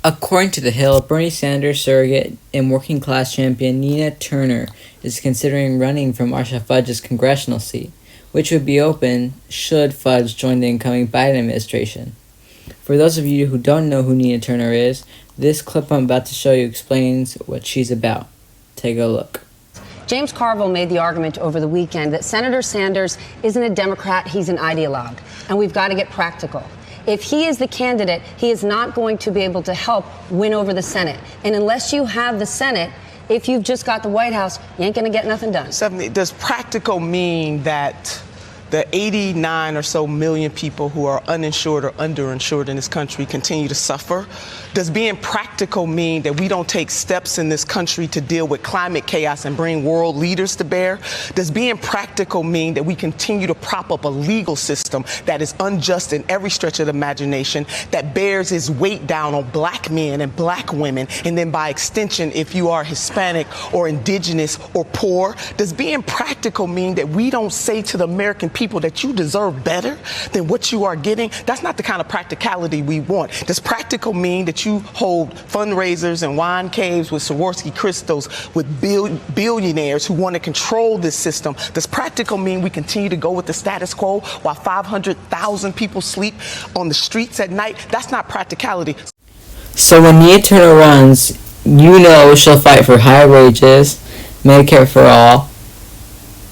According to The Hill, Bernie Sanders surrogate and working class champion Nina Turner is considering running for Marcia Fudge's congressional seat, which would be open should Fudge join the incoming Biden administration. For those of you who don't know who Nina Turner is, this clip I'm about to show you explains what she's about. Take a look. James Carville made the argument over the weekend that Senator Sanders isn't a Democrat, he's an ideologue, and we've got to get practical. If he is the candidate, he is not going to be able to help win over the Senate. And unless you have the Senate, if you've just got the White House, you ain't going to get nothing done. Stephanie, does practical mean that the 89 or so million people who are uninsured or underinsured in this country continue to suffer? Does being practical mean that we don't take steps in this country to deal with climate chaos and bring world leaders to bear? Does being practical mean that we continue to prop up a legal system that is unjust in every stretch of the imagination, that bears its weight down on black men and black women, and then by extension, if you are Hispanic or indigenous or poor? Does being practical mean that we don't say to the American people that you deserve better than what you are getting? That's not the kind of practicality we want. Does practical mean that you hold fundraisers and wine caves with Swarovski crystals with billionaires who want to control this system? Does practical mean we continue to go with the status quo while 500,000 people sleep on the streets at night? That's not practicality. So when Nina Turner runs, you know she'll fight for higher wages, Medicare for all,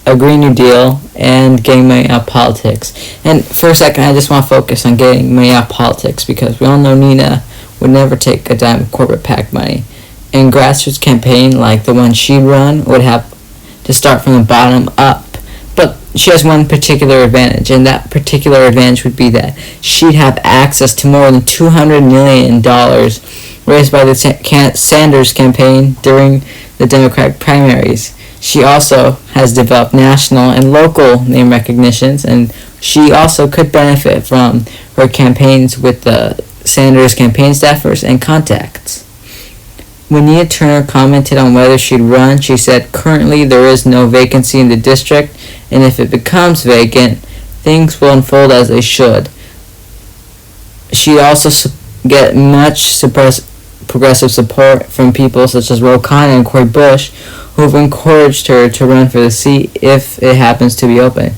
a Green New Deal, and getting money out of politics. And for a second, I just want to focus on getting money out of politics, because we all know Nina would never take a dime of corporate PAC money. And grassroots campaign like the one she'd run would have to start from the bottom up. But she has one particular advantage, and that particular advantage would be that she'd have access to more than $200 million raised by the Sanders campaign during the Democratic primaries. She also has developed national and local name recognitions, and she also could benefit from her campaigns with the Sanders campaign staffers and contacts. When Nina Turner commented on whether she'd run, she said, "Currently there is no vacancy in the district, and if it becomes vacant, things will unfold as they should." She also get much progressive support from people such as Ro Khanna and Cori Bush, who have encouraged her to run for the seat if it happens to be open.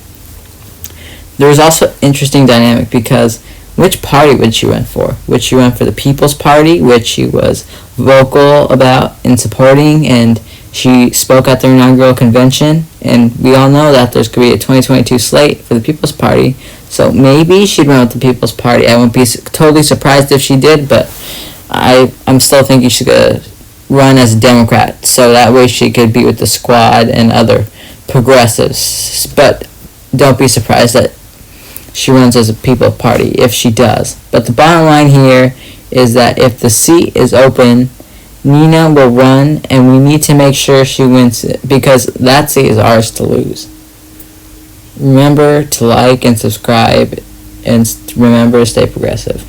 There is also interesting dynamic, because which party would she run for? Would she run for the People's Party, which she was vocal about and supporting, and she spoke at their inaugural convention, and we all know that there's going to be a 2022 slate for the People's Party, so maybe she'd run with the People's Party. I wouldn't be totally surprised if she did, but I'm still thinking she could run as a Democrat, so that way she could be with the Squad and other progressives. But don't be surprised that she runs as a People's Party if she does. But the bottom line here is that if the seat is open, Nina will run, and we need to make sure she wins it, because that seat is ours to lose. Remember to like and subscribe, and remember to stay progressive.